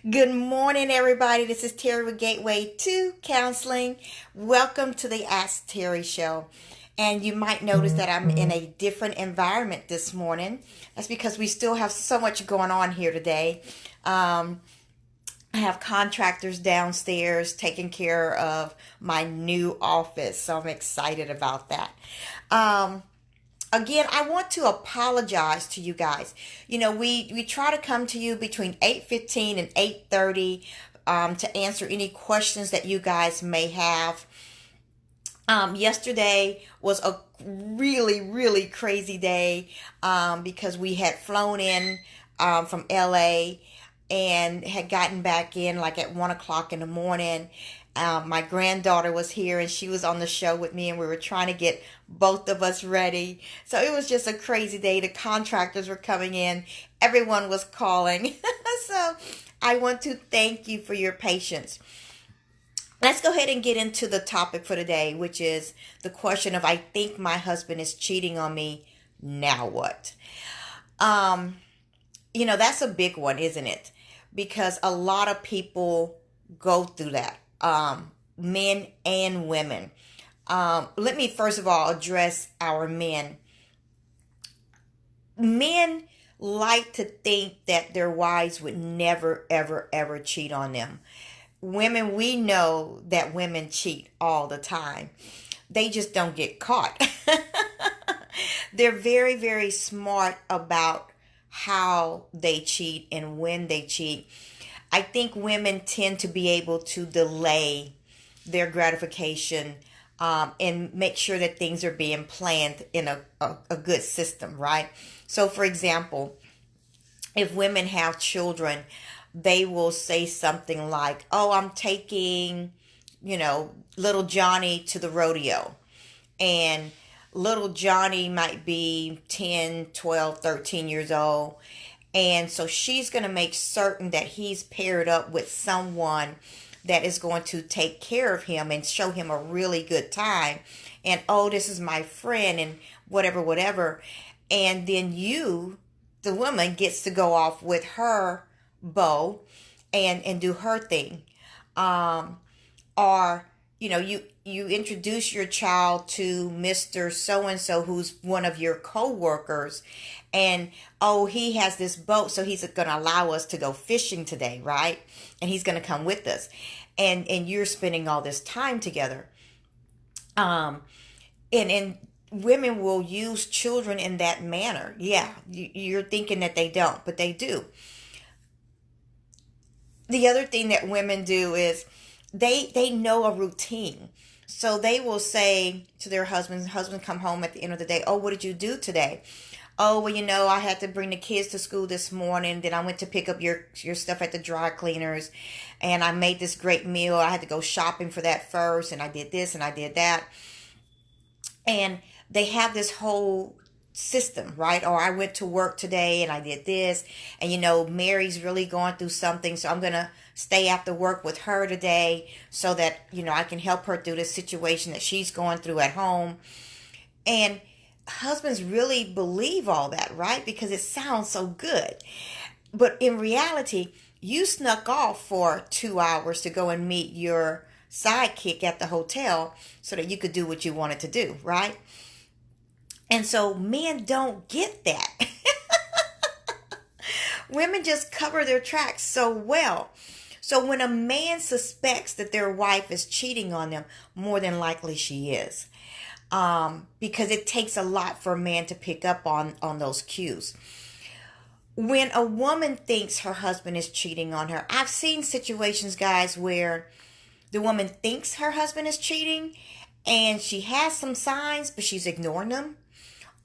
Good morning, everybody. This is Terry with Gateway to Counseling. Welcome to the Ask Terry Show. And you might notice that I'm in a different environment this morning. That's because we still have so much going on here today. I have contractors downstairs taking care of my new office, so I'm excited about that. Again, I want to apologize to you guys. We try to come to you between 8:15 and 8:30 to answer any questions that you guys may have. Yesterday was a really, really crazy day because we had flown in from LA and had gotten back in like at 1 o'clock in the morning. My granddaughter was here and she was on the show with me, and we were trying to get both of us ready. So it was just a crazy day. The contractors were coming in, everyone was calling. So I want to thank you for your patience. Let's go ahead and get into the topic for today, which is the question of, I think my husband is cheating on me. Now what? That's a big one, isn't it? Because a lot of people go through that, men and women. Let me first of all address our men. Men like to think that their wives would never, ever, ever cheat on them. Women, we know that women cheat all the time. They just don't get caught. They're very, very smart about how they cheat and when they cheat. I think women tend to be able to delay their gratification and make sure that things are being planned in a good system, right? So, for example, if women have children, they will say something like, oh, I'm taking, little Johnny to the rodeo. And little Johnny might be 10, 12, 13 years old. And so she's going to make certain that he's paired up with someone that is going to take care of him and show him a really good time. And, oh, this is my friend and whatever, whatever. And then you, the woman, gets to go off with her beau and do her thing. Or you introduce your child to Mr. So-and-so, who's one of your co-workers, and oh, he has this boat, so he's going to allow us to go fishing today, right? And he's going to come with us, and you're spending all this time together. And women will use children in that manner. Yeah, you're thinking that they don't, but they do. The other thing that women do is they know a routine. So they will say to their husband come home at the end of the day, oh, what did you do today? Oh, well, I had to bring the kids to school this morning. Then I went to pick up your stuff at the dry cleaners. And I made this great meal. I had to go shopping for that first. And I did this and I did that. And they have this whole system, right? Or I went to work today and I did this. And, Mary's really going through something. So I'm going to stay after work with her today so that, I can help her through this situation that she's going through at home. And husbands really believe all that, right? Because it sounds so good. But in reality, you snuck off for 2 hours to go and meet your sidekick at the hotel so that you could do what you wanted to do, right? And so men don't get that. Women just cover their tracks so well. So when a man suspects that their wife is cheating on them, more than likely she is. Because it takes a lot for a man to pick up on those cues. When a woman thinks her husband is cheating on her, I've seen situations, guys, where the woman thinks her husband is cheating and she has some signs, but she's ignoring them.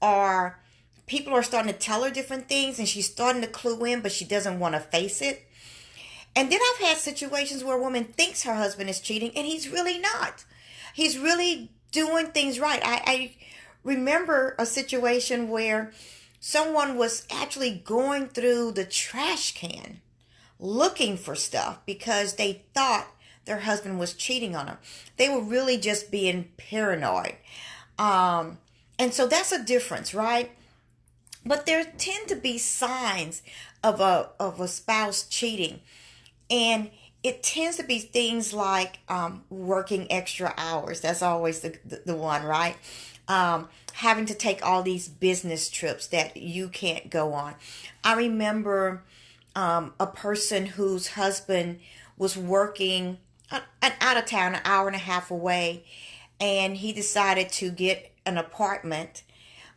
Or people are starting to tell her different things and she's starting to clue in, but she doesn't want to face it. And then I've had situations where a woman thinks her husband is cheating and he's really not. He's really doing things right. I remember a situation where someone was actually going through the trash can looking for stuff because they thought their husband was cheating on them. They were really just being paranoid. And so that's a difference, right? But there tend to be signs of a spouse cheating. And it tends to be things like working extra hours. That's always the one, right? Having to take all these business trips that you can't go on. I remember a person whose husband was working out of town, an hour and a half away, and he decided to get an apartment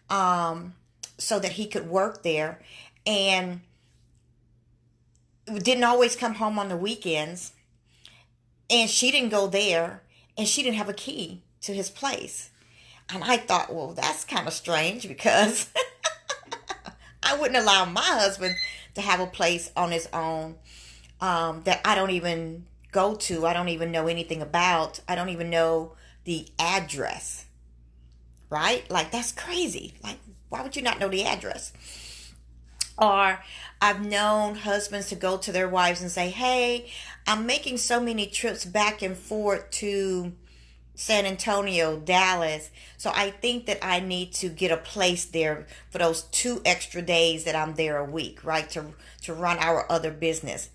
so that he could work there, and didn't always come home on the weekends, and she didn't go there, and she didn't have a key to his place. And I thought, well, that's kind of strange, because I wouldn't allow my husband to have a place on his own that I don't even go to. I don't even know anything about. I don't even know the address, right? Like, that's crazy. Like, why would you not know the address? Or I've known husbands to go to their wives and say, hey, I'm making so many trips back and forth to San Antonio, Dallas, so I think that I need to get a place there for those 2 extra days that I'm there a week, right? To run our other business.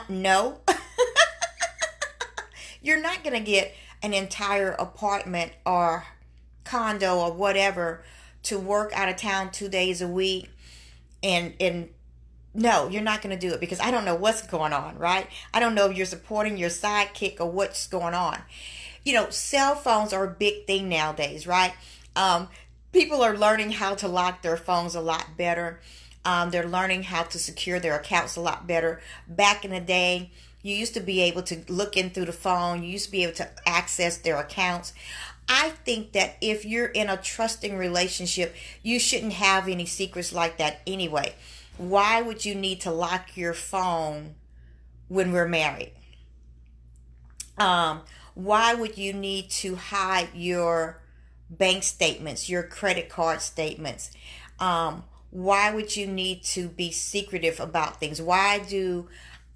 No. You're not going to get an entire apartment or condo or whatever to work out of town 2 days a week. And no, you're not going to do it, because I don't know what's going on, right? I don't know if you're supporting your sidekick or what's going on. You know, cell phones are a big thing nowadays, right? People are learning how to lock their phones a lot better. They're learning how to secure their accounts a lot better. Back in the day, you used to be able to look in through the phone. You used to be able to access their accounts. I think that if you're in a trusting relationship, you shouldn't have any secrets like that anyway. Why would you need to lock your phone when we're married? Why would you need to hide your bank statements, your credit card statements? Why would you need to be secretive about things? Why do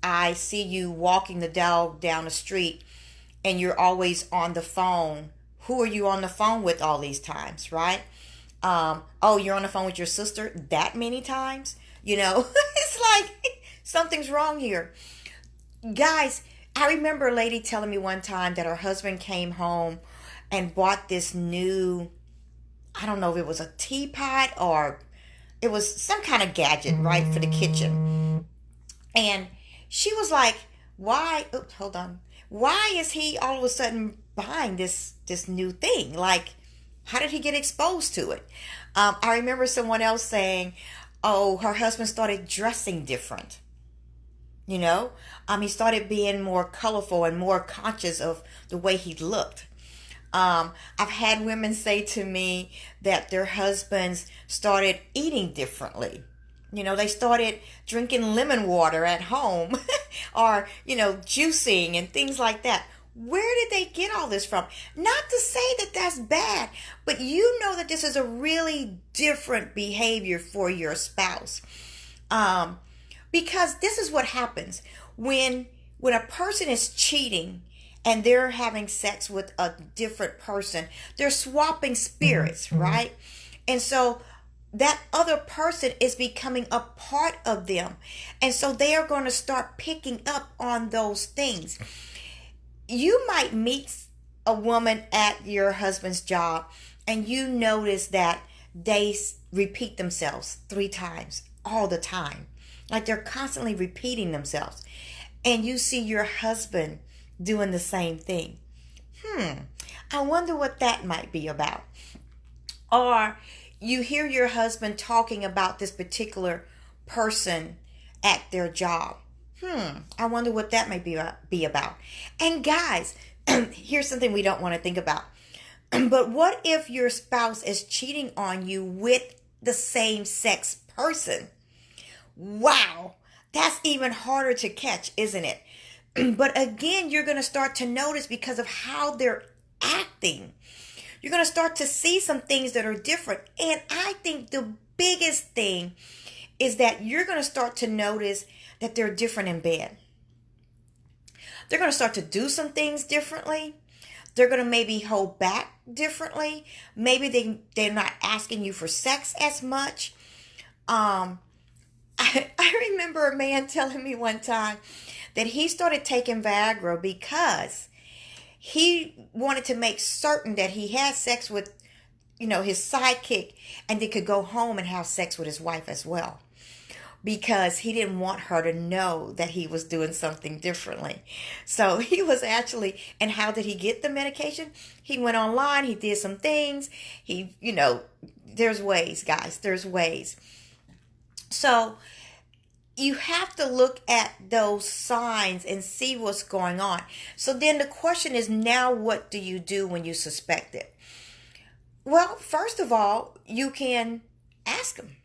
I see you walking the dog down the street and you're always on the phone? Who are you on the phone with all these times, right? Oh, you're on the phone with your sister that many times? You know, it's like something's wrong here. Guys, I remember a lady telling me one time that her husband came home and bought this new, I don't know if it was a teapot or it was some kind of gadget, right, for the kitchen. And she was like, why, oops, hold on. Why is he all of a sudden buying this new thing? Like, how did he get exposed to it? I remember someone else saying, oh, her husband started dressing different. You know, he started being more colorful and more conscious of the way he looked. I've had women say to me that their husbands started eating differently. You know, they started drinking lemon water at home or, you know, juicing and things like that. Where did they get all this from? Not to say that that's bad, but you know that this is a really different behavior for your spouse. Because this is what happens when a person is cheating and they're having sex with a different person. They're swapping spirits, right? And so that other person is becoming a part of them. And so they are going to start picking up on those things. You might meet a woman at your husband's job and you notice that they repeat themselves 3 times all the time. Like they're constantly repeating themselves. And you see your husband doing the same thing. I wonder what that might be about. Or you hear your husband talking about this particular person at their job. I wonder what that may be about. And guys, here's something we don't want to think about. But what if your spouse is cheating on you with the same sex person? Wow, that's even harder to catch, isn't it? But again, you're going to start to notice because of how they're acting. You're going to start to see some things that are different. And I think the biggest thing is that you're going to start to notice that they're different in bed. They're going to start to do some things differently. They're going to maybe hold back differently. Maybe they're not asking you for sex as much. I remember a man telling me one time that he started taking Viagra because he wanted to make certain that he had sex with, his sidekick, and they could go home and have sex with his wife as well, because he didn't want her to know that he was doing something differently. So he was actually, and how did he get the medication? He went online, he did some things. There's ways, guys, there's ways. So you have to look at those signs and see what's going on. So then the question is, now what do you do when you suspect it? Well, first of all, you can ask him,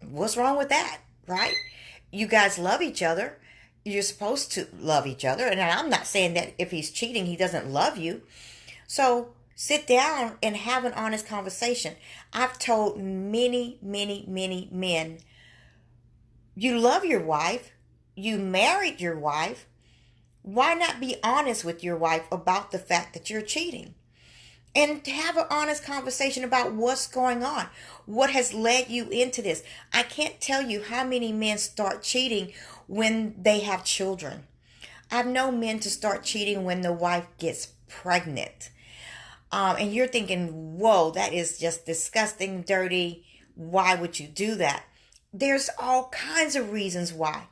what's wrong with that, right? You guys love each other. You're supposed to love each other. And I'm not saying that if he's cheating, he doesn't love you. So sit down and have an honest conversation. I've told many, many, many men, you love your wife. You married your wife. Why not be honest with your wife about the fact that you're cheating? And have an honest conversation about what's going on. What has led you into this? I can't tell you how many men start cheating when they have children. I've known men to start cheating when the wife gets pregnant. And you're thinking, whoa, that is just disgusting, dirty. Why would you do that? There's all kinds of reasons why.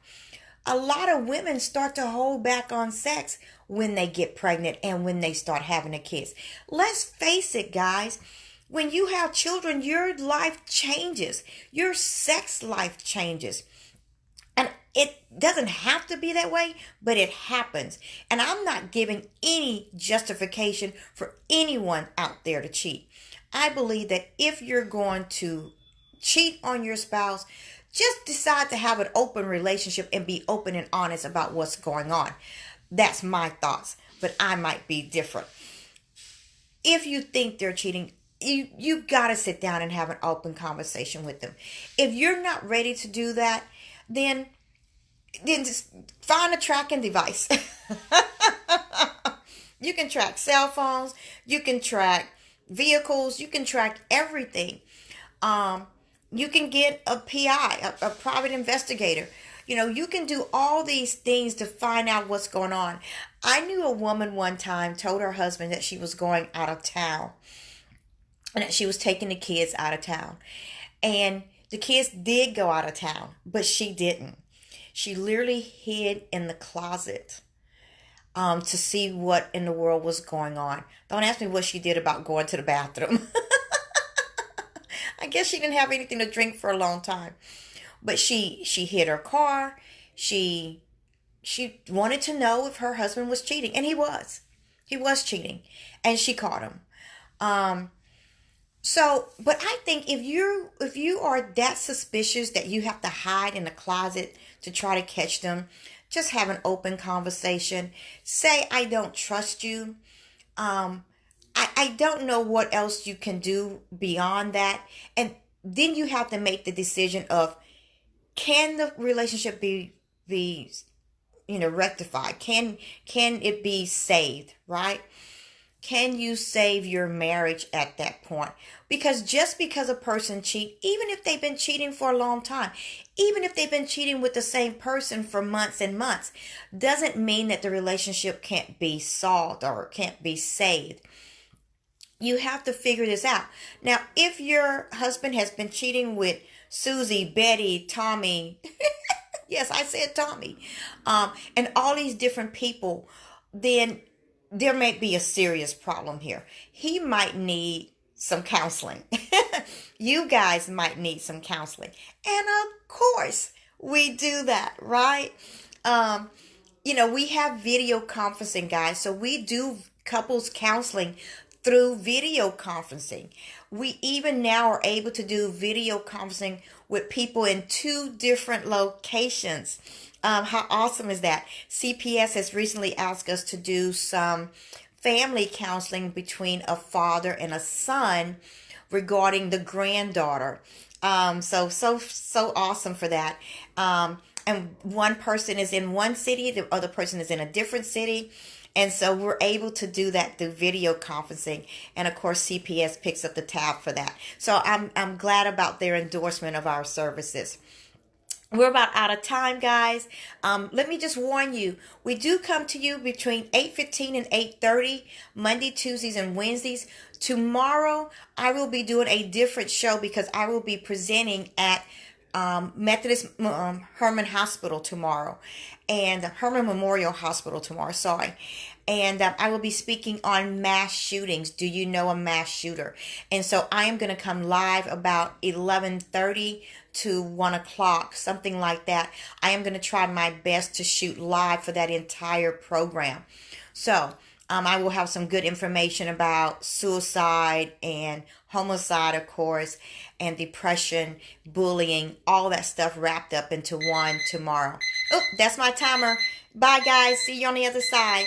A lot of women start to hold back on sex when they get pregnant and when they start having the kids. Let's face it, guys. When you have children, your life changes. Your sex life changes. And it doesn't have to be that way, but it happens. And I'm not giving any justification for anyone out there to cheat. I believe that if you're going to cheat on your spouse, just decide to have an open relationship and be open and honest about what's going on. That's my thoughts, but I might be different. If you think they're cheating, you got to sit down and have an open conversation with them. If you're not ready to do that, then just find a tracking device. You can track cell phones, you can track vehicles, you can track everything. You can get a PI, a private investigator. You can do all these things to find out what's going on. I knew a woman one time told her husband that she was going out of town and that she was taking the kids out of town. And the kids did go out of town, but she didn't. She literally hid in the closet to see what in the world was going on. Don't ask me what she did about going to the bathroom. I guess she didn't have anything to drink for a long time. But she hid her car. She wanted to know if her husband was cheating. And he was. He was cheating. And she caught him. But I think if you are that suspicious that you have to hide in the closet to try to catch them, just have an open conversation. Say, I don't trust you. I don't know what else you can do beyond that. And then you have to make the decision of, can the relationship be rectified? Can it be saved, right? Can you save your marriage at that point? Because just because a person cheats, even if they've been cheating for a long time, even if they've been cheating with the same person for months and months, doesn't mean that the relationship can't be solved or can't be saved. You have to figure this out. Now, if your husband has been cheating with Susie, Betty, Tommy, yes, I said Tommy, and all these different people, then there may be a serious problem here. He might need some counseling. You guys might need some counseling. And of course, we do that, right? We have video conferencing, guys. So we do couples counseling through video conferencing. We even now are able to do video conferencing with people in 2 different locations. How awesome is that? CPS has recently asked us to do some family counseling between a father and a son regarding the granddaughter. So awesome for that. And one person is in one city, the other person is in a different city. And so we're able to do that through video conferencing. And of course, CPS picks up the tab for that. So I'm glad about their endorsement of our services. We're about out of time, guys. Let me just warn you, we do come to you between 8:15 and 8:30, Monday, Tuesdays, and Wednesdays. Tomorrow, I will be doing a different show because I will be presenting at Methodist Herman Hospital tomorrow, and Herman Memorial Hospital tomorrow, sorry. And I will be speaking on mass shootings. Do you know a mass shooter? And so I am going to come live about 11:30 to 1 o'clock, something like that. I am going to try my best to shoot live for that entire program. So I will have some good information about suicide and homicide, of course, and depression, bullying, all that stuff wrapped up into one tomorrow. Oh, that's my timer. Bye, guys. See you on the other side.